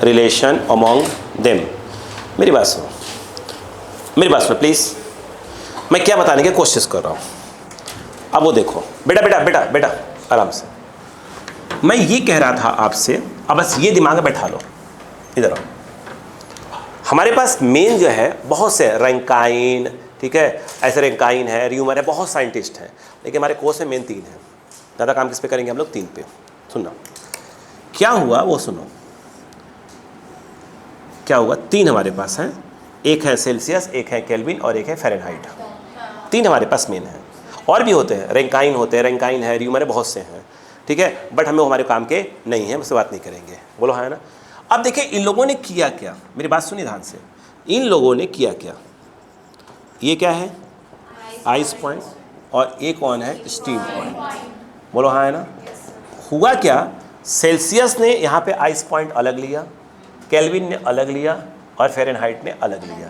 [SPEAKER 1] relation among them। मेरी बात सुनो, मेरी बात सुनो प्लीज़, मैं क्या बताने की कोशिश कर रहा हूँ। अब वो देखो बेटा बेटा बेटा बेटा आराम से, मैं ये कह रहा था आपसे, अब बस ये दिमाग में बैठा लो, इधर आओ। हमारे पास मेन जो है बहुत से रैंकाइन, ठीक है, ऐसे रैंकाइन है, र्यूमर है, बहुत साइंटिस्ट हैं, लेकिन हमारे कोर्स में मेन 3 है। ज़्यादा काम किस पे करेंगे हम लोग? 3 पे। सुनना क्या हुआ वो सुनो, क्या हुआ, 3 हमारे पास हैं, एक है सेल्सियस, एक है केल्विन और एक है फ़ारेनहाइट। 3 हमारे पास मेन हैं, और भी होते हैं, रैंकाइन होते हैं, रैंकाइन है, र्यूमर है, बहुत से हैं, ठीक है, बट हमें हमारे काम के नहीं हैं, उससे बात नहीं करेंगे। बोलो हाँ है ना। अब देखिए इन लोगों ने किया क्या, मेरी बात सुनिए ध्यान से, इन लोगों ने किया क्या, ये क्या है आइस पॉइंट और एक कौन है स्टीम पॉइंट। बोलो हाँ है ना। हुआ क्या, सेल्सियस ने यहाँ पे आइस पॉइंट अलग लिया, केल्विन ने अलग लिया और फ़ारेनहाइट ने अलग लिया।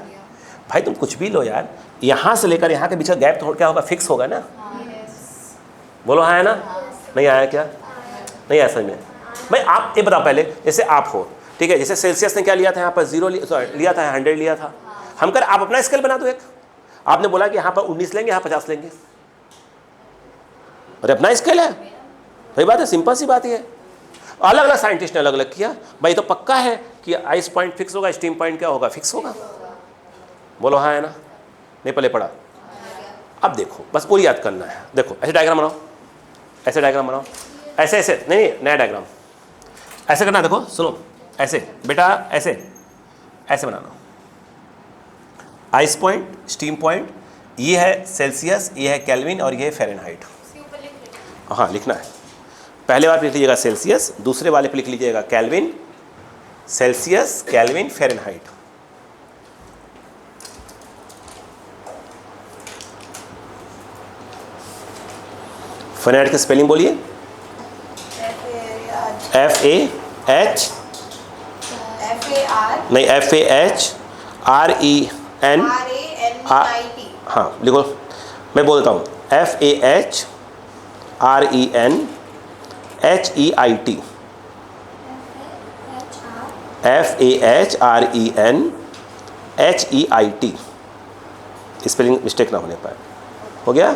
[SPEAKER 1] भाई तुम कुछ भी लो यार, यहाँ से लेकर यहाँ के बीच का गैप तो क्या होगा, फिक्स होगा ना। बोलो हाँ है ना। नहीं आया क्या? नहीं आया समझ में। भाई आप ये बताओ पहले, जैसे आप हो, ठीक है, जैसे सेल्सियस ने क्या लिया था यहाँ पर 0 लिया था, 100 लिया था, हम कर आप अपना स्केल बना दो एक। आपने बोला कि यहाँ पर 19 लेंगे, यहाँ 50 लेंगे, अरे अपना स्केल है, वही बात है, सिंपल सी बात ही है। अलग अलग साइंटिस्ट ने अलग अलग किया, भाई तो पक्का है कि आइस पॉइंट फिक्स होगा, स्टीम पॉइंट क्या होगा, फिक्स होगा। बोलो हाँ है ना। नहीं पहले पढ़ा। अब देखो बस और याद करना है, देखो ऐसे डायग्राम बनाओ, ऐसे डायग्राम बनाओ, ऐसे ऐसे नहीं नया डायग्राम ऐसे करना। देखो सुनो, ऐसे बेटा, ऐसे ऐसे बनाना, आइस पॉइंट, स्टीम पॉइंट, ये है सेल्सियस, ये है केल्विन और ये है फ़ारेनहाइट। हाँ लिखना है, पहले वाले पे लिख लीजिएगा सेल्सियस, दूसरे वाले पे लिख लीजिएगा kelvin, Celsius kelvin Fahrenheit. Fahrenheit की स्पेलिंग बोलिए, FAH नहीं FAHRENHAIT। हाँ लिखो, मैं बोल देता हूँ FAHRENHEIT, FAHRENHEIT, स्पेलिंग मिस्टेक ना होने पाए। हो गया,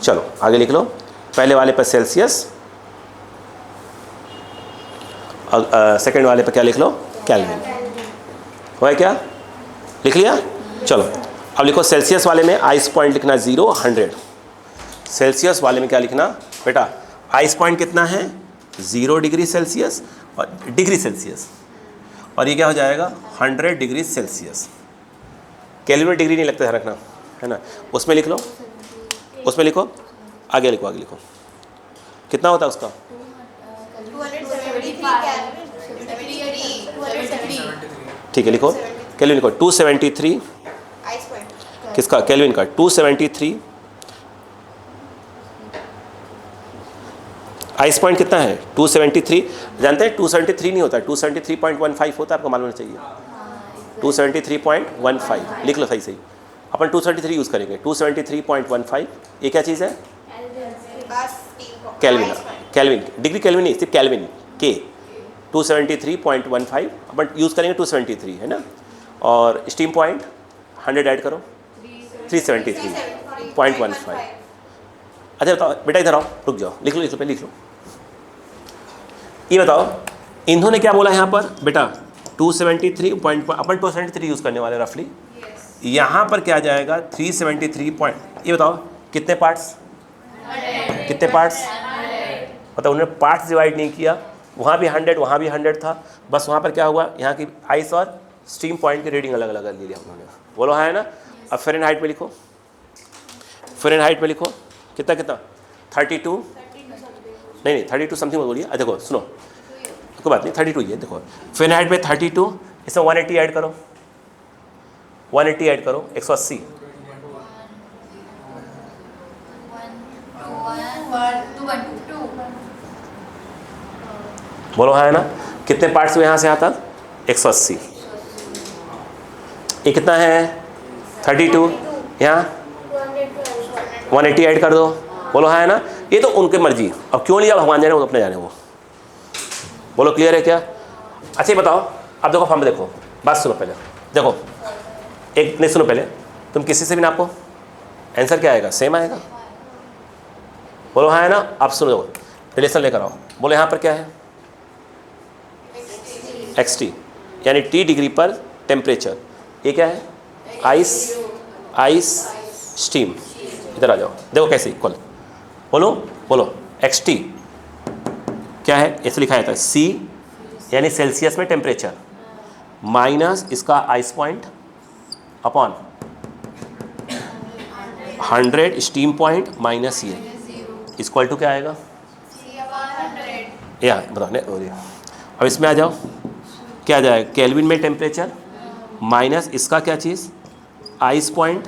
[SPEAKER 1] चलो आगे लिख लो। पहले वाले पर सेल्सियस, सेकंड वाले पर क्या लिख लो, केल्विन। हुआ क्या, लिख लिया। चलो अब लिखो, सेल्सियस वाले में आइस पॉइंट लिखना 0 100। सेल्सियस वाले में क्या लिखना बेटा, आइस पॉइंट कितना है 0 डिग्री सेल्सियस और डिग्री सेल्सियस, और ये क्या हो जाएगा 100 डिग्री सेल्सियस। केल्विन में डिग्री नहीं लगता है, रखना है ना। उसमें लिख लो, उसमें लिखो, आगे लिखो, आगे लिखो, कितना होता है उसका, ठीक है लिखो, केल्विन लिखो 273, किसका, केल्विन का 273। आइस पॉइंट कितना है 273, जानते हैं 273 नहीं होता, 273.15 होता है, आपको मालूम होना चाहिए। 273.15 लिख लो सही सही, अपन 273 यूज़ करेंगे। 273.15 ये क्या चीज़ है, केल्विन, केल्विन डिग्री केल्विन नहीं, सिर्फ केल्विन के 273.15 अपन यूज़ करेंगे, 273 है ना। और स्टीम पॉइंट 100 ऐड करो, 373.15। अच्छा बताओ बेटा, इधर आओ, रुक जाओ, लिख लो, लिख लो, पहले लिख लो। ये बताओ इन्होंने क्या बोला यहाँ पर बेटा, 273 अपन 273 यूज़ करने वाले रफली। यहाँ पर क्या जाएगा 373 पॉइंट, ये बताओ कितने पार्ट्स, कितने पार्ट्स बताओ। उन्होंने पार्ट्स डिवाइड नहीं किया, वहाँ भी 100 वहाँ भी 100 था, बस वहाँ पर क्या हुआ, यहाँ की आइस और स्टीम पॉइंट की रीडिंग अलग अलग ले लिया उन्होंने। बोलो हाँ है ना। अब फ़ारेनहाइट में लिखो, फ़ारेनहाइट में लिखो कितना कितना 32 नहीं 32 समथिंग बोलिए। देखो सुनो, कोई बात नहीं, 32 ये देखो फ़ारेनहाइट में 32, इसमें 180 ऐड करो, 180 ऐड करो, 180। बोलो हाँ है ना। कितने पार्ट्स में यहाँ से यहाँ तक? 180। ये कितना है? 32। यहाँ 180 ऐड कर दो। बोलो हाँ है ना। ये तो उनकी मर्जी, अब क्यों लिया भगवान जाने, वो अपने जाने। वो बोलो क्लियर है क्या? अच्छा ये बताओ, अब देखो फॉर्म देखो, बात सुनो पहले, देखो एक नहीं सुनो पहले, तुम किसी से भी नापो, आंसर क्या आएगा? सेम आएगा। बोलो हाँ है ना। अब सुनो, रिलेशन लेकर आओ। बोलो यहाँ पर क्या है? XT, यानी T डिग्री पर टेम्परेचर। ये क्या है? Ice steam. इधर आ जाओ, देखो कैसे इक्वल। बोलो बोलो XT क्या है? ऐसे लिखा जाता है C यानी सेल्सियस में टेम्परेचर माइनस इसका ice point upon 100 steam point minus ये इक्वल टू क्या आएगा? या बताओ नहीं। अब इसमें आ जाओ, क्या आ जाएगा? केल्विन में टेम्परेचर माइनस इसका क्या चीज़? आइस पॉइंट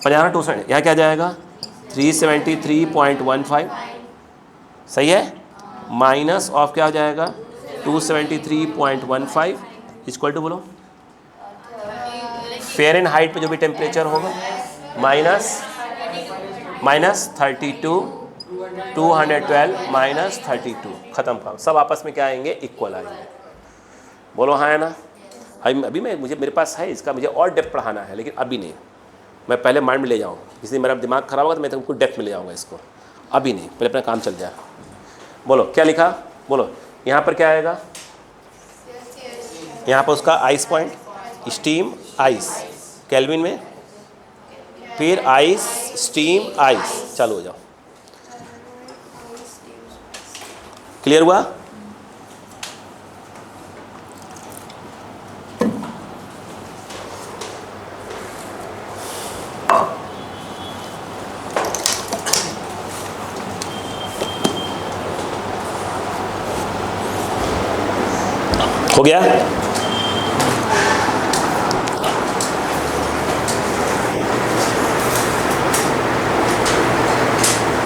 [SPEAKER 1] 50-200, यहाँ क्या जाएगा? 373.15 सही है, माइनस ऑफ क्या हो जाएगा? 273.15 इक्वल टू बोलो फ़ारेनहाइट पे जो भी टेम्परेचर होगा माइनस 32, 212 माइनस 32, ख़त्म काम। सब आपस में क्या आएंगे? इक्वल आएंगे। बोलो हाँ है ना। अभी मुझे मेरे पास है इसका, मुझे और डेप्थ पढ़ाना है, लेकिन अभी नहीं। मैं पहले माइंड में ले जाऊँ, इसलिए मेरा दिमाग ख़राब होगा तो मैं तुमको डेप्थ में ले जाऊँगा इसको। अभी नहीं, पहले अपना काम चल जाए। बोलो क्या लिखा? बोलो यहाँ पर क्या आएगा? यहाँ पर उसका ice point, steam ice kelvin में, फिर आइस स्टीम आइस। चालू हो जाओ। क्लियर हुआ? हो गया?